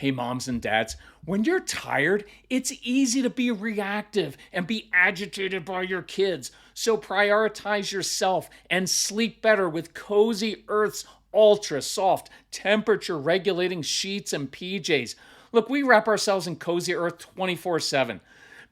Hey, moms and dads, when you're tired, it's easy to be reactive and be agitated by your kids. So prioritize yourself and sleep better with Cozy Earth's ultra soft, temperature regulating sheets and PJs. Look, we wrap ourselves in Cozy Earth 24/7.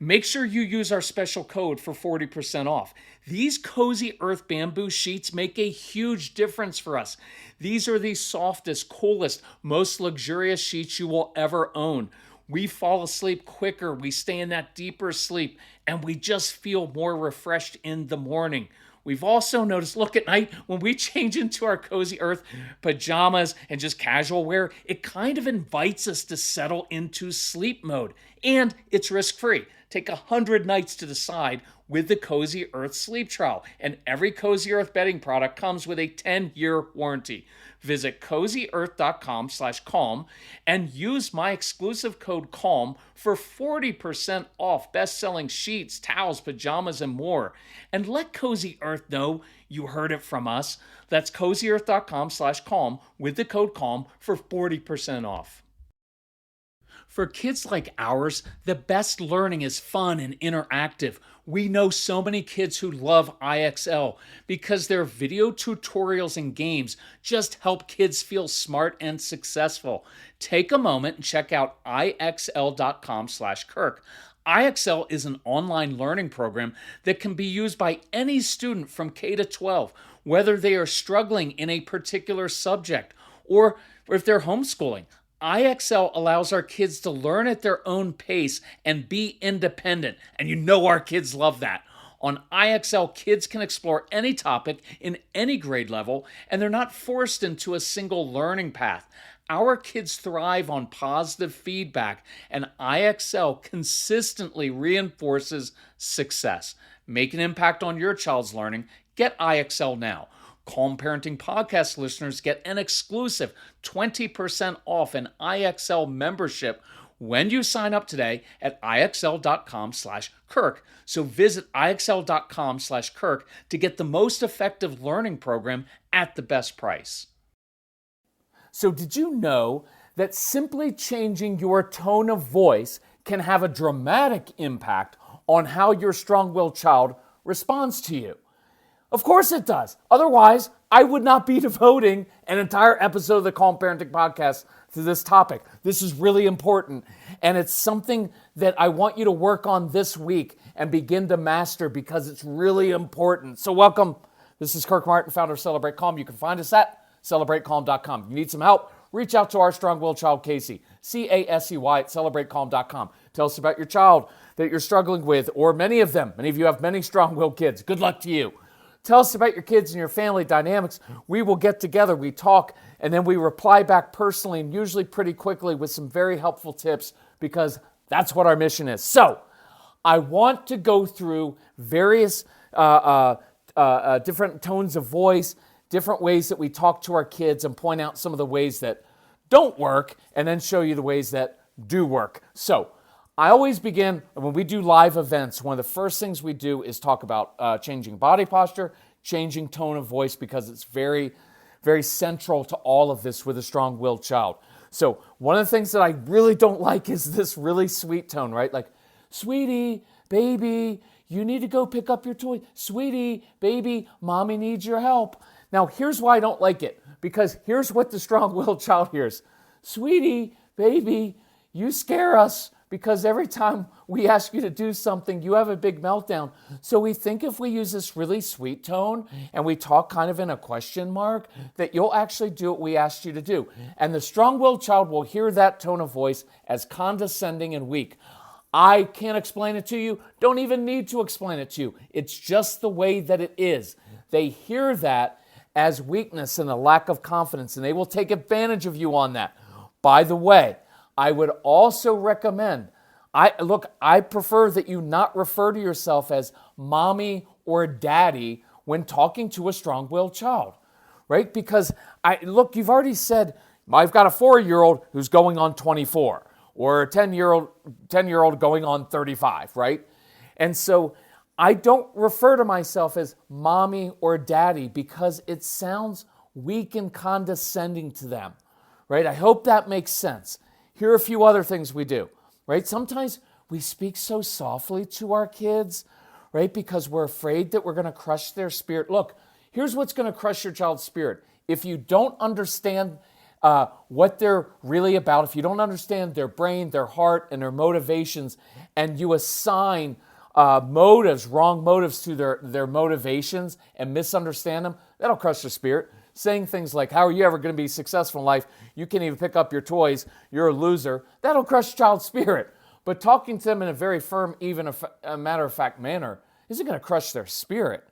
Make sure you use our special code for 40% off. These Cozy Earth bamboo sheets make a huge difference for us. These are the softest, coolest, most luxurious sheets you will ever own. We fall asleep quicker, we stay in that deeper sleep, and we just feel more refreshed in the morning. We've also noticed, look, at night when we change into our Cozy Earth pajamas and just casual wear, it kind of invites us to settle into sleep mode. And it's risk free. Take 100 nights to decide with the Cozy Earth sleep trial. And every Cozy Earth bedding product comes with a 10-year warranty. Visit cozyearth.com/calm and use my exclusive code CALM for 40% off best-selling sheets, towels, pajamas, and more. And let Cozy Earth know you heard it from us. That's cozyearth.com/calm with the code CALM for 40% off. For kids like ours, the best learning is fun and interactive. We know so many kids who love IXL because their video tutorials and games just help kids feel smart and successful. Take a moment and check out ixl.com/Kirk. IXL is an online learning program that can be used by any student from K to 12, whether they are struggling in a particular subject or if they're homeschooling. IXL allows our kids to learn at their own pace and be independent. And you know our kids love that. On IXL, kids can explore any topic in any grade level, and they're not forced into a single learning path. Our kids thrive on positive feedback, and IXL consistently reinforces success. Make an impact on your child's learning. Get IXL now. Calm Parenting Podcast listeners get an exclusive 20% off an IXL membership when you sign up today at ixl.com/Kirk. So visit ixl.com/Kirk to get the most effective learning program at the best price. So did you know that simply changing your tone of voice can have a dramatic impact on how your strong-willed child responds to you? Of course it does. Otherwise, I would not be devoting an entire episode of the Calm Parenting Podcast to this topic. This is really important, and it's something that I want you to work on this week and begin to master because it's really important. So welcome. This is Kirk Martin, founder of Celebrate Calm. You can find us at celebratecalm.com. If you need some help, reach out to our strong-willed child, Casey, CASEY at celebratecalm.com. Tell us about your child that you're struggling with, or many of them. Many of you have many strong-willed kids. Good luck to you. Tell us about your kids and your family dynamics. We will get together, we talk, and then we reply back personally and usually pretty quickly with some very helpful tips because that's what our mission is. So I want to go through various different tones of voice, different ways that we talk to our kids and point out some of the ways that don't work and then show you the ways that do work. So I always begin, when we do live events, one of the first things we do is talk about changing body posture, changing tone of voice, because it's very, very central to all of this with a strong-willed child. So one of the things that I really don't like is this really sweet tone, right? Like, sweetie, baby, you need to go pick up your toy. Sweetie, baby, mommy needs your help. Now, here's why I don't like it, because here's what the strong-willed child hears. Sweetie, baby, you scare us. Because every time we ask you to do something, you have a big meltdown. So we think if we use this really sweet tone and we talk kind of in a question mark, that you'll actually do what we asked you to do. And the strong-willed child will hear that tone of voice as condescending and weak. I can't explain it to you. Don't even need to explain it to you. It's just the way that it is. They hear that as weakness and a lack of confidence, and they will take advantage of you on that. By the way, I would also recommend, I prefer that you not refer to yourself as mommy or daddy when talking to a strong-willed child, right? Because you've already said, I've got a 4-year-old who's going on 24, or a 10-year-old going on 35, right? And so I don't refer to myself as mommy or daddy because it sounds weak and condescending to them, right? I hope that makes sense. Here are a few other things we do, right? Sometimes we speak so softly to our kids, right? Because we're afraid that we're going to crush their spirit. Look, here's what's going to crush your child's spirit. If you don't understand what they're really about, if you don't understand their brain, their heart, and their motivations, and you assign motives, wrong motives to their motivations and misunderstand them, that'll crush their spirit. Saying things like, how are you ever going to be successful in life? You can't even pick up your toys. You're a loser. That'll crush your child's spirit. But talking to them in a very firm, even a matter-of-fact manner isn't going to crush their spirit,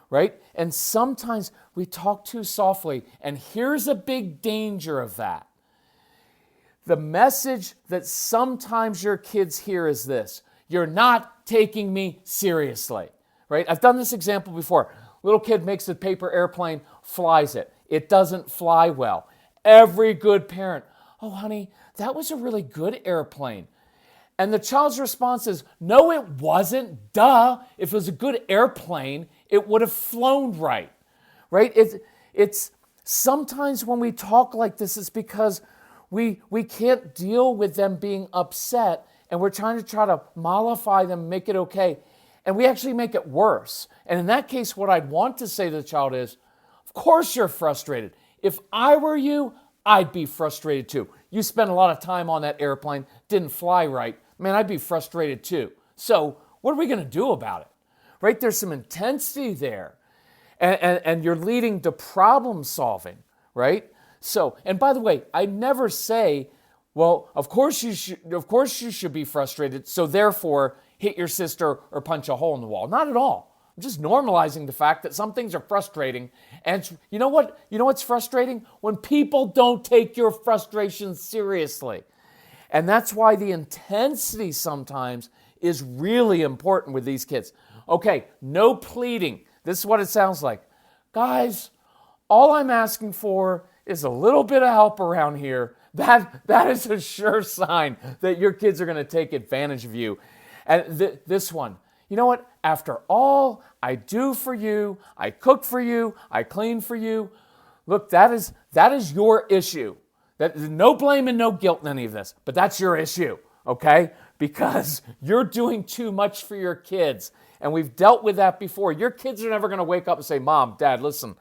right? And sometimes we talk too softly, and here's a big danger of that. The message that sometimes your kids hear is this: you're not taking me seriously, right? I've done this example before. Little kid makes a paper airplane, flies it. It doesn't fly well. Every good parent, oh, honey, that was a really good airplane. And the child's response is, no, it wasn't. Duh. If it was a good airplane, it would have flown right? It's sometimes when we talk like this, it's because we can't deal with them being upset, and we're trying to mollify them, make it okay. And we actually make it worse. And in that case, what I'd want to say to the child is, of course you're frustrated. If I were you, I'd be frustrated too. You spent a lot of time on that airplane, didn't fly right. Man, I'd be frustrated too. So what are we going to do about it? Right? There's some intensity there. And you're leading to problem solving, right? So, and by the way, I never say, well, of course you should be frustrated, so therefore hit your sister or punch a hole in the wall. Not at all. I'm just normalizing the fact that some things are frustrating. And you know what? You know what's frustrating? When people don't take your frustration seriously. And that's why the intensity sometimes is really important with these kids. Okay, no pleading. This is what it sounds like. Guys, all I'm asking for is a little bit of help around here. That is a sure sign that your kids are going to take advantage of you. And this one, you know what? After all I do for you, I cook for you, I clean for you. Look, that is your issue. No blame and no guilt in any of this, but that's your issue, okay? Because you're doing too much for your kids. And we've dealt with that before. Your kids are never going to wake up and say, Mom, Dad, listen,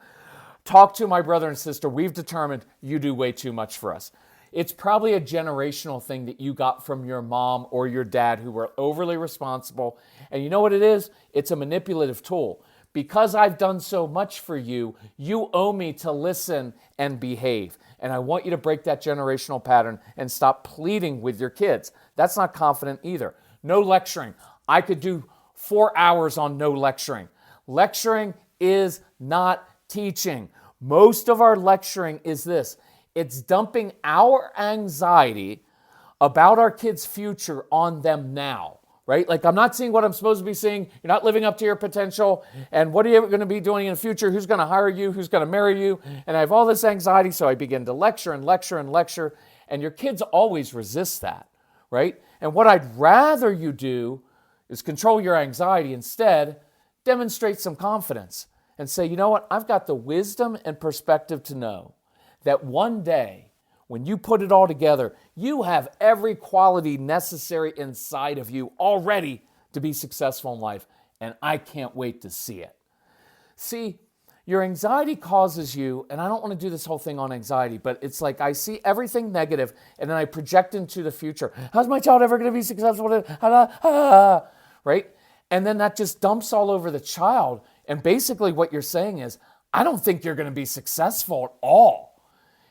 talk to my brother and sister. We've determined you do way too much for us. It's probably a generational thing that you got from your mom or your dad who were overly responsible. And you know what it is? It's a manipulative tool. Because I've done so much for you, you owe me to listen and behave. And I want you to break that generational pattern and stop pleading with your kids. That's not confident either. No lecturing. I could do 4 hours on no lecturing. Lecturing is not teaching. Most of our lecturing is this. It's dumping our anxiety about our kids' future on them now, right? Like, I'm not seeing what I'm supposed to be seeing. You're not living up to your potential. And what are you going to be doing in the future? Who's going to hire you? Who's going to marry you? And I have all this anxiety, so I begin to lecture and lecture and lecture. And your kids always resist that, right? And what I'd rather you do is control your anxiety. Instead, demonstrate some confidence and say, you know what? I've got the wisdom and perspective to know that one day, when you put it all together, you have every quality necessary inside of you already to be successful in life, and I can't wait to see it. See, your anxiety causes you, and I don't want to do this whole thing on anxiety, but it's like I see everything negative, and then I project into the future. How's my child ever going to be successful? Right? And then that just dumps all over the child, and basically what you're saying is, I don't think you're going to be successful at all.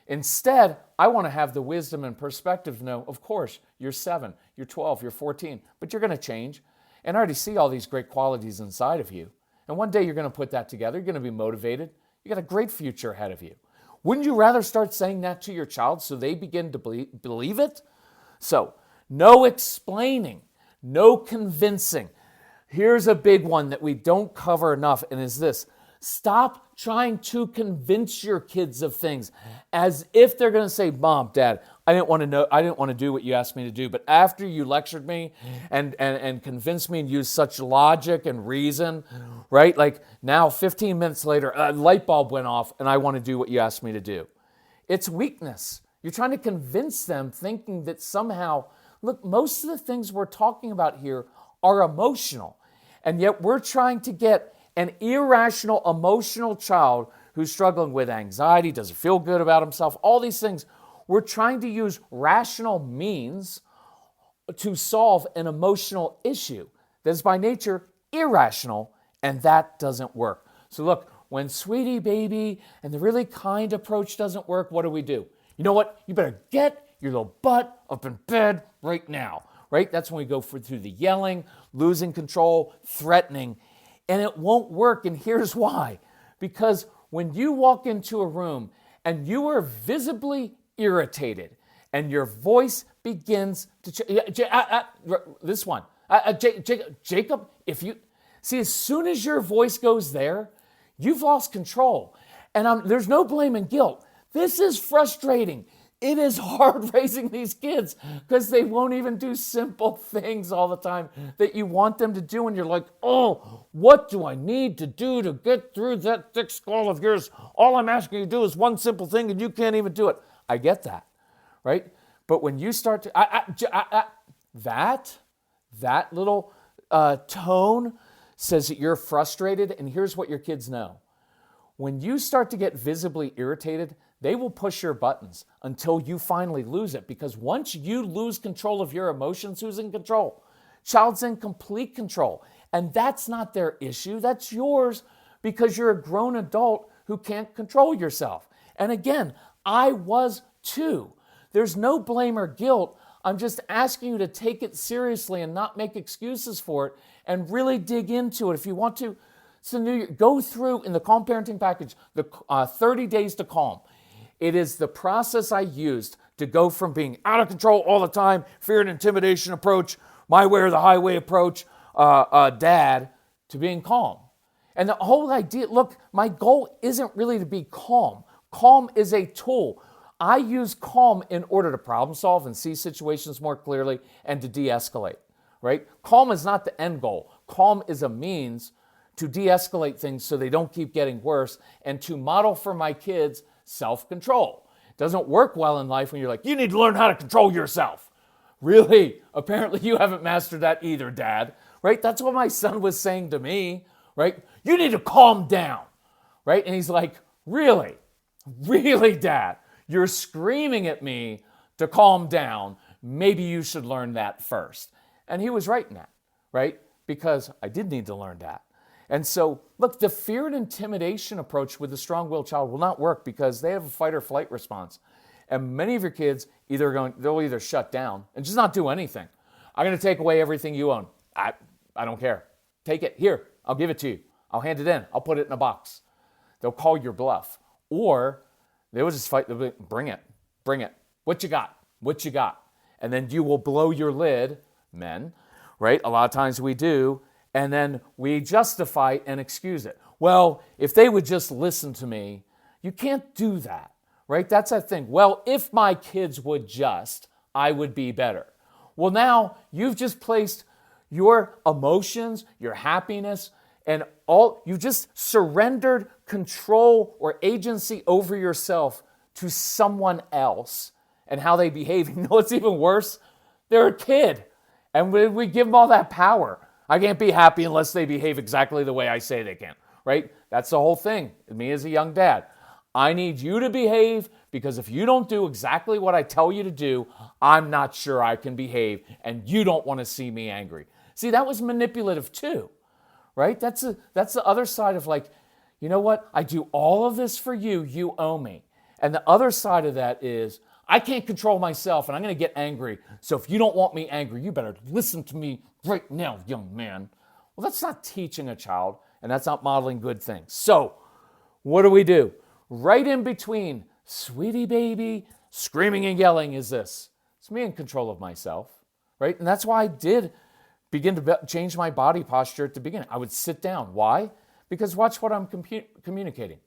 Instead, I want to have the wisdom and perspective to know, of course, you're 7, you're 12, you're 14, but you're going to change. And I already see all these great qualities inside of you. And one day you're going to put that together. You're going to be motivated. You got a great future ahead of you. Wouldn't you rather start saying that to your child so they begin to believe it? So, no explaining, no convincing. Here's a big one that we don't cover enough, and is this. Stop trying to convince your kids of things as if they're going to say, Mom, Dad, I didn't want to do what you asked me to do, but after you lectured me and convinced me and used such logic and reason, right? Like now 15 minutes later, a light bulb went off and I want to do what you asked me to do. It's weakness. You're trying to convince them thinking that somehow, look, most of the things we're talking about here are emotional. And yet we're trying to get an irrational, emotional child who's struggling with anxiety, doesn't feel good about himself, all these things. We're trying to use rational means to solve an emotional issue that is by nature irrational, and that doesn't work. So look, when sweetie baby and the really kind approach doesn't work, what do? You know what? You better get your little butt up in bed right now, right? That's when we go through the yelling, losing control, threatening, and it won't work. And here's why. Because when you walk into a room and you are visibly irritated and your voice begins to this one, Jacob, if you see, as soon as your voice goes there, you've lost control. And there's no blame and guilt. This is frustrating. It is hard raising these kids because they won't even do simple things all the time that you want them to do. And you're like, oh, what do I need to do to get through that thick skull of yours? All I'm asking you to do is one simple thing and you can't even do it. I get that, right? But when you start to, that little tone says that you're frustrated. And here's what your kids know. When you start to get visibly irritated, they will push your buttons until you finally lose it. Because once you lose control of your emotions, who's in control? Child's in complete control. And that's not their issue. That's yours because you're a grown adult who can't control yourself. And again, I was too. There's no blame or guilt. I'm just asking you to take it seriously and not make excuses for it and really dig into it. If you want to, go through in the Calm Parenting Package, the 30 Days to Calm. It is the process I used to go from being out of control all the time, fear and intimidation approach, my way or the highway approach, dad, to being calm. And the whole idea, look, my goal isn't really to be calm. Calm is a tool. I use calm in order to problem solve and see situations more clearly and to de-escalate, right? Calm is not the end goal. Calm is a means to de-escalate things so they don't keep getting worse and to model for my kids self-control. It doesn't work well in life when you're like, you need to learn how to control yourself. Really? Apparently you haven't mastered that either, Dad, right? That's what my son was saying to me, right? You need to calm down, right? And he's like, really? Really, Dad? You're screaming at me to calm down. Maybe you should learn that first. And he was right in that, right? Because I did need to learn that. And so, look, the fear and intimidation approach with a strong-willed child will not work because they have a fight or flight response. And many of your kids they'll either shut down and just not do anything. I'm going to take away everything you own. I don't care. Take it. Here, I'll give it to you. I'll hand it in. I'll put it in a box. They'll call your bluff. Or they will just fight. They'll be, bring it. What you got? What you got? And then you will blow your lid, men, right? A lot of times we do. And then we justify and excuse it. Well, if they would just listen to me, you can't do that, right? That's that thing. Well, if my kids would just, I would be better. Well, now you've just placed your emotions, your happiness, and you've just surrendered control or agency over yourself to someone else and how they behave. You know what's even worse? They're a kid, and we give them all that power. I can't be happy unless they behave exactly the way I say they can, right? That's the whole thing. Me as a young dad, I need you to behave because if you don't do exactly what I tell you to do, I'm not sure I can behave and you don't want to see me angry. See, that was manipulative too, right? That's the other side of like, you know what? I do all of this for you. You owe me. And the other side of that is I can't control myself and I'm going to get angry. So if you don't want me angry, you better listen to me right now, young man. Well, that's not teaching a child and that's not modeling good things. So what do? Right in between sweetie baby, screaming and yelling is this. It's me in control of myself, right? And that's why I did begin to change my body posture at the beginning. I would sit down. Why? Because watch what I'm communicating.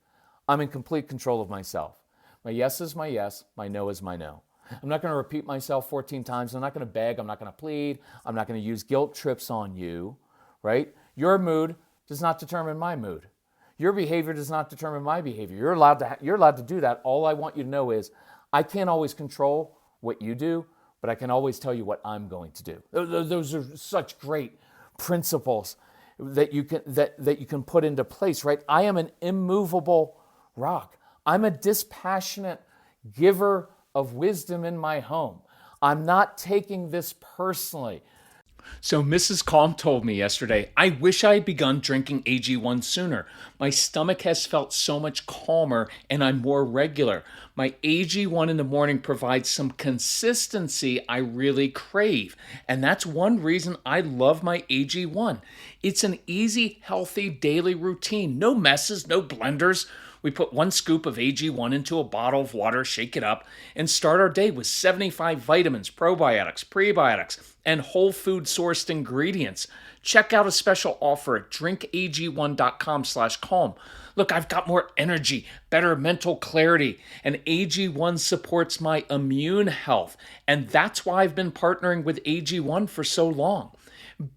I'm in complete control of myself. My yes is my yes, my no is my no. I'm not going to repeat myself 14 times. I'm not going to beg. I'm not going to plead. I'm not going to use guilt trips on you, right? Your mood does not determine my mood. Your behavior does not determine my behavior. You're allowed to do that. All I want you to know is I can't always control what you do, but I can always tell you what I'm going to do. Those are such great principles that you can put into place, right? I am an immovable rock. I'm a dispassionate giver of wisdom in my home. I'm not taking this personally. So Mrs. Calm told me yesterday, I wish I had begun drinking AG1 sooner. My stomach has felt so much calmer and I'm more regular. My AG1 in the morning provides some consistency I really crave. And that's one reason I love my AG1. It's an easy, healthy daily routine. No messes, no blenders. We put 1 scoop of AG1 into a bottle of water, shake it up, and start our day with 75 vitamins, probiotics, prebiotics, and whole food sourced ingredients. Check out a special offer at drinkag1.com/calm. Look, I've got more energy, better mental clarity, and AG1 supports my immune health. And that's why I've been partnering with AG1 for so long.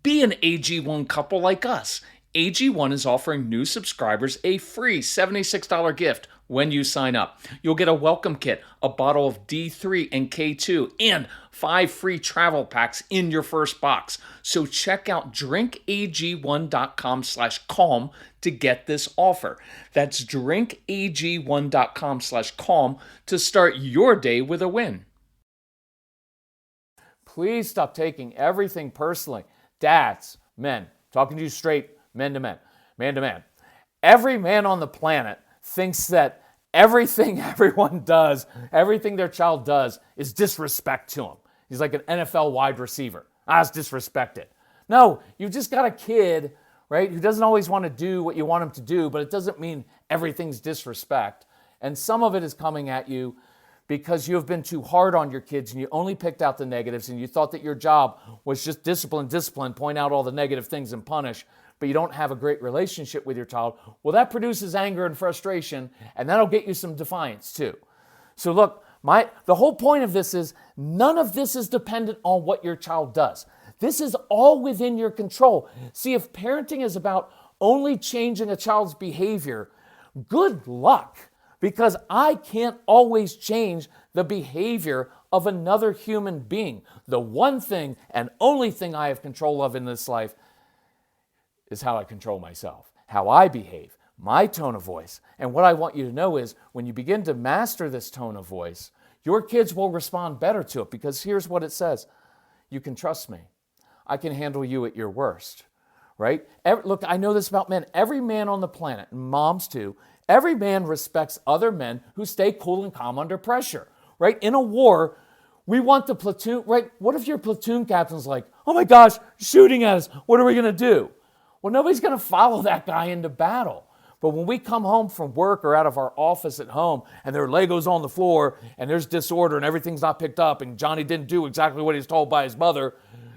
Be an AG1 couple like us. AG1 is offering new subscribers a free $76 gift when you sign up. You'll get a welcome kit, a bottle of D3 and K2, and 5 free travel packs in your first box. So check out drinkag1.com/calm to get this offer. That's drinkag1.com/calm to start your day with a win. Please stop taking everything personally. Dads, men, talking to you straight, men to men, man to man. Every man on the planet thinks that everything everyone does, everything their child does, is disrespect to him. He's like an NFL wide receiver. It's disrespected. No, you just got a kid, right, who doesn't always want to do what you want him to do, but it doesn't mean everything's disrespect. And some of it is coming at you because you have been too hard on your kids and you only picked out the negatives and you thought that your job was just discipline, point out all the negative things and punish, but you don't have a great relationship with your child. Well, that produces anger and frustration, and that'll get you some defiance too. So look, the whole point of this is none of this is dependent on what your child does. This is all within your control. See, if parenting is about only changing a child's behavior, good luck, because I can't always change the behavior of another human being. The one thing and only thing I have control of in this life is how I control myself, how I behave, my tone of voice. And what I want you to know is when you begin to master this tone of voice, your kids will respond better to it, because here's what it says. You can trust me. I can handle you at your worst, right? Look, I know this about men. Every man on the planet, and moms too, every man respects other men who stay cool and calm under pressure, right? In a war, we want the platoon, right? What if your platoon captain's like, oh my gosh, shooting at us, what are we gonna do? Well, nobody's gonna follow that guy into battle. But when we come home from work or out of our office at home and there are Legos on the floor and there's disorder and everything's not picked up and Johnny didn't do exactly what he was told by his mother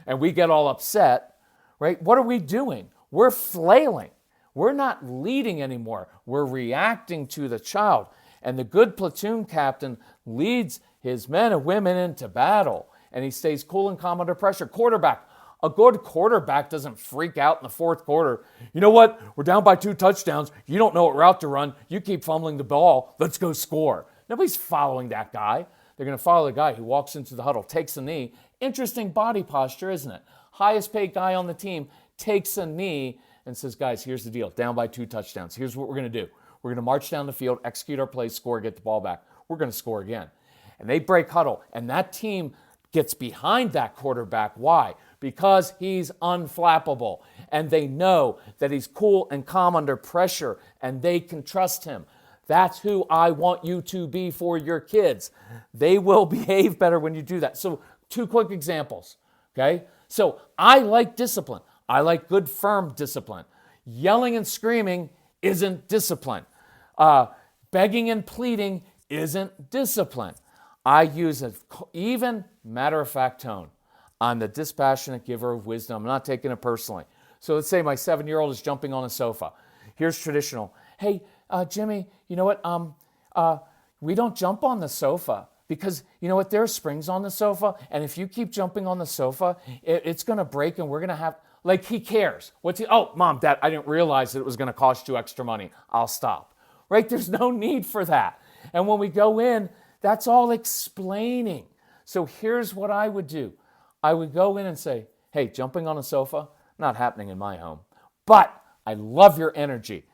and we get all upset, right? What are we doing? We're flailing. We're not leading anymore. We're reacting to the child. And the good platoon captain leads his men and women into battle and he stays cool and calm under pressure. Quarterback. A good quarterback doesn't freak out in the fourth quarter. You know what? We're down by 2 touchdowns. You don't know what route to run. You keep fumbling the ball. Let's go score. Nobody's following that guy. They're going to follow the guy who walks into the huddle, takes a knee. Interesting body posture, isn't it? Highest paid guy on the team takes a knee and says, guys, here's the deal. Down by 2 touchdowns. Here's what we're going to do. We're going to march down the field, execute our plays, score, get the ball back. We're going to score again. And they break huddle. And that team gets behind that quarterback. Why? Because he's unflappable and they know that he's cool and calm under pressure and they can trust him. That's who I want you to be for your kids. They will behave better when you do that. So 2 quick examples, okay? So I like discipline. I like good, firm discipline. Yelling and screaming isn't discipline. Begging and pleading isn't discipline. I use an even, matter-of-fact tone. I'm the dispassionate giver of wisdom. I'm not taking it personally. So let's say my 7-year-old is jumping on a sofa. Here's traditional. Hey, Jimmy, you know what? We don't jump on the sofa because, you know what? There are springs on the sofa. And if you keep jumping on the sofa, it's going to break and we're going to have, like, he cares. Oh, Mom, Dad, I didn't realize that it was going to cost you extra money. I'll stop. Right? There's no need for that. And when we go in, That's all explaining. So here's what I would do. I would go in and say, hey, jumping on a sofa, not happening in my home. But I love your energy.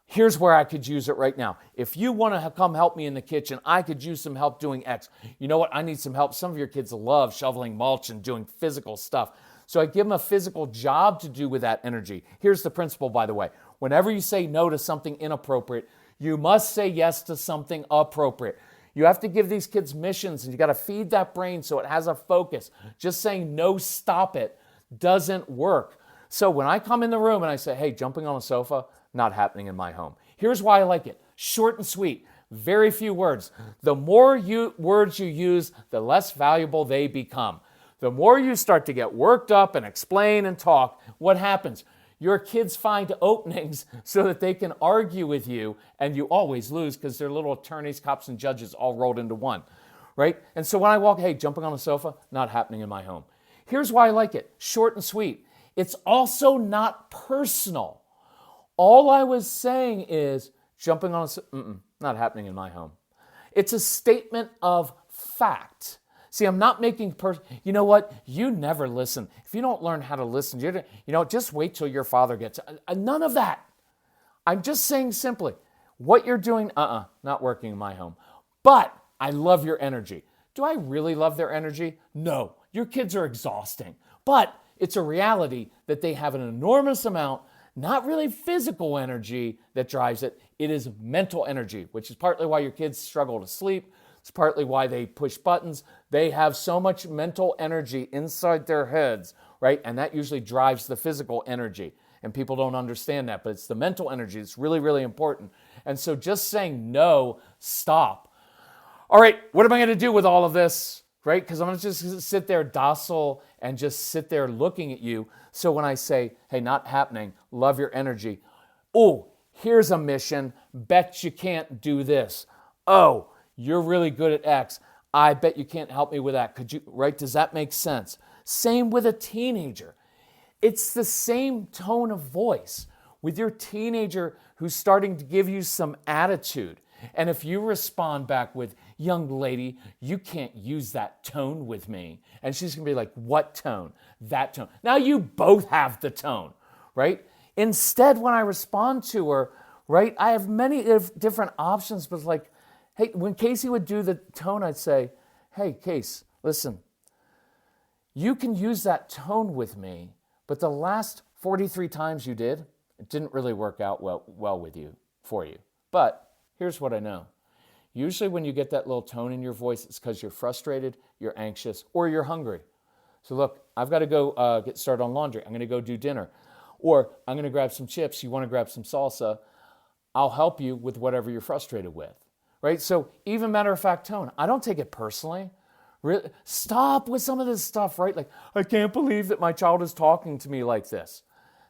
Here's where I could use it right now. If you want to come help me in the kitchen, I could use some help doing X. You know what? I need some help. Some of your kids love shoveling mulch and doing physical stuff. So I give them a physical job to do with that energy. Here's the principle, by the way. Whenever you say no to something inappropriate, you must say yes to something appropriate. You have to give these kids missions, and you got to feed that brain so it has a focus. Just saying no, stop it, doesn't work. So when I come in the room and I say, hey, jumping on a sofa, not happening in my home. Here's why I like it. Short and sweet, very few words. The more words you use, the less valuable they become. The more you start to get worked up and explain and talk, what happens? Your kids find openings so that they can argue with you, and you always lose because they're little attorneys, cops, and judges all rolled into one, right? And so when I walk, hey, jumping on a sofa, not happening in my home. Here's why I like it. Short and sweet. It's also not personal. All I was saying is jumping on a not happening in my home. It's a statement of fact. See, I'm not making you know what? You never listen. If you don't learn how to listen, just wait till your father gets none of that. I'm just saying simply, what you're doing, not working in my home. But I love your energy. Do I really love their energy? No. Your kids are exhausting. But it's a reality that they have an enormous amount, not really physical energy that drives it. It is mental energy, which is partly why your kids struggle to sleep. It's partly why they push buttons. They have so much mental energy inside their heads, right? And that usually drives the physical energy. And people don't understand that, but it's the mental energy that's really, really important. And so just saying no, stop. All right, what am I going to do with all of this, right? Because I'm going to just sit there docile and just sit there looking at you. So when I say, hey, not happening, love your energy. Oh, here's a mission. Bet you can't do this. Oh, you're really good at X. I bet you can't help me with that. Could you, right? Does that make sense? Same with a teenager. It's the same tone of voice with your teenager who's starting to give you some attitude. And if you respond back with, young lady, you can't use that tone with me. And she's going to be like, what tone? That tone. Now you both have the tone, right? Instead, when I respond to her, right, I have many different options, but like, hey, when Casey would do the tone, I'd say, hey, Case, listen, you can use that tone with me, but the last 43 times you did, it didn't really work out well with you, for you. But here's what I know. Usually when you get that little tone in your voice, it's because you're frustrated, you're anxious, or you're hungry. So look, I've got to go get started on laundry. I'm going to go do dinner. Or I'm going to grab some chips. You want to grab some salsa. I'll help you with whatever you're frustrated with. Right? So even matter-of-fact tone, I don't take it personally. Really, stop with some of this stuff, right? Like, I can't believe that my child is talking to me like this.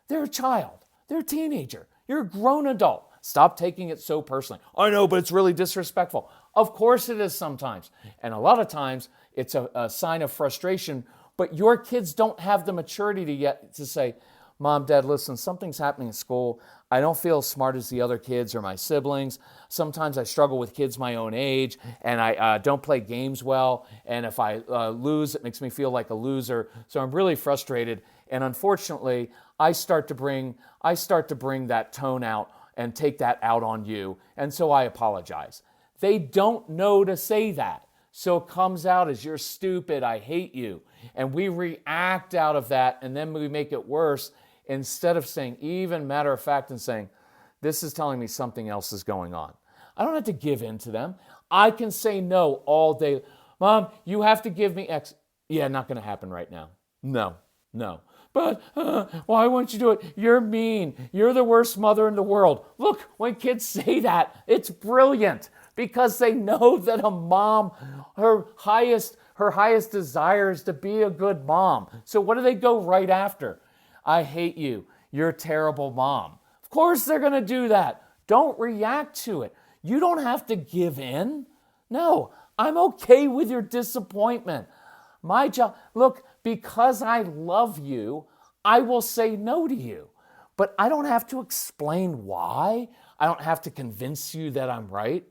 They're a child. They're a teenager. You're a grown adult. Stop taking it so personally. I know, but it's really disrespectful. Of course it is sometimes. And a lot of times it's a sign of frustration, but your kids don't have the maturity yet to say, Mom, Dad, listen, something's happening at school. I don't feel as smart as the other kids or my siblings. Sometimes I struggle with kids my own age, and I don't play games well. And if I lose, it makes me feel like a loser. So I'm really frustrated. And unfortunately, I start to bring that tone out and take that out on you. And so I apologize. They don't know to say that. So it comes out as you're stupid, I hate you. And we react out of that, and then we make it worse. Instead of saying, even matter of fact, and saying, this is telling me something else is going on. I don't have to give in to them. I can say no all day. Mom, you have to give me X. Yeah, not going to happen right now. No. But why won't you do it? You're mean. You're the worst mother in the world. Look, when kids say that, it's brilliant because they know that a mom, her highest desire is to be a good mom. So what do they go right after? I hate you. You're a terrible mom. Of course they're going to do that. Don't react to it. You don't have to give in. No, I'm okay with your disappointment. My job, look, because I love you, I will say no to you. But I don't have to explain why. I don't have to convince you that I'm right.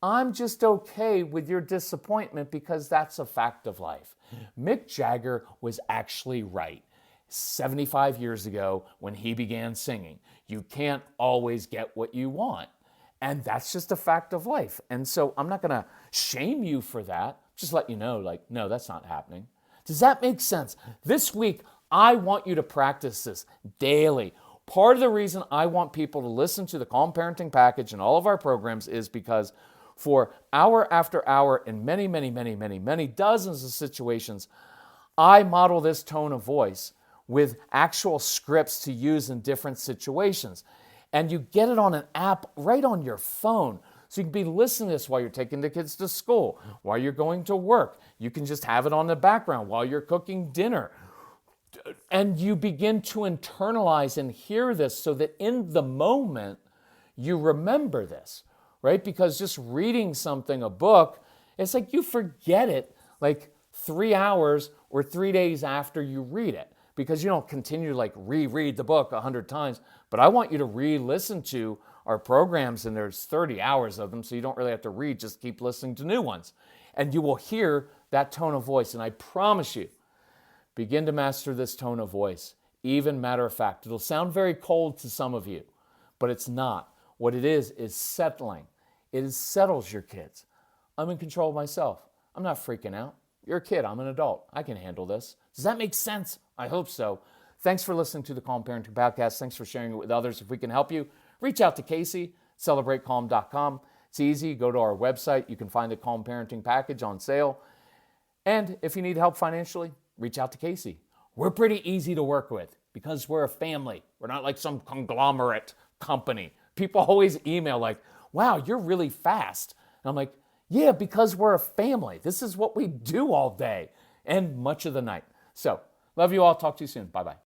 I'm just okay with your disappointment because that's a fact of life. Mick Jagger was actually right 75 years ago when he began singing. You can't always get what you want. And that's just a fact of life. And so I'm not going to shame you for that. Just let you know, like, no, that's not happening. Does that make sense? This week, I want you to practice this daily. Part of the reason I want people to listen to the Calm Parenting Package and all of our programs is because for hour after hour in many, many, many, many, many dozens of situations, I model this tone of voice with actual scripts to use in different situations. And you get it on an app right on your phone. So you can be listening to this while you're taking the kids to school, while you're going to work. You can just have it on the background while you're cooking dinner. And you begin to internalize and hear this so that in the moment, you remember this, right? Because just reading something, a book, it's like you forget it like 3 hours or 3 days after you read it, because you don't continue to like reread the book 100 times. But I want you to re-listen to our programs, and there's 30 hours of them, so you don't really have to read, just keep listening to new ones. And you will hear that tone of voice. And I promise you, begin to master this tone of voice. Even matter of fact, it'll sound very cold to some of you, but it's not. What it is settling. It settles your kids. I'm in control of myself. I'm not freaking out. You're a kid. I'm an adult. I can handle this. Does that make sense? I hope so. Thanks for listening to the Calm Parenting Podcast. Thanks for sharing it with others. If we can help you, reach out to Casey, celebratecalm.com. It's easy. Go to our website. You can find the Calm Parenting Package on sale. And if you need help financially, reach out to Casey. We're pretty easy to work with because we're a family. We're not like some conglomerate company. People always email like, wow, you're really fast. And I'm like, yeah, because we're a family. This is what we do all day and much of the night. So, love you all. Talk to you soon. Bye-bye.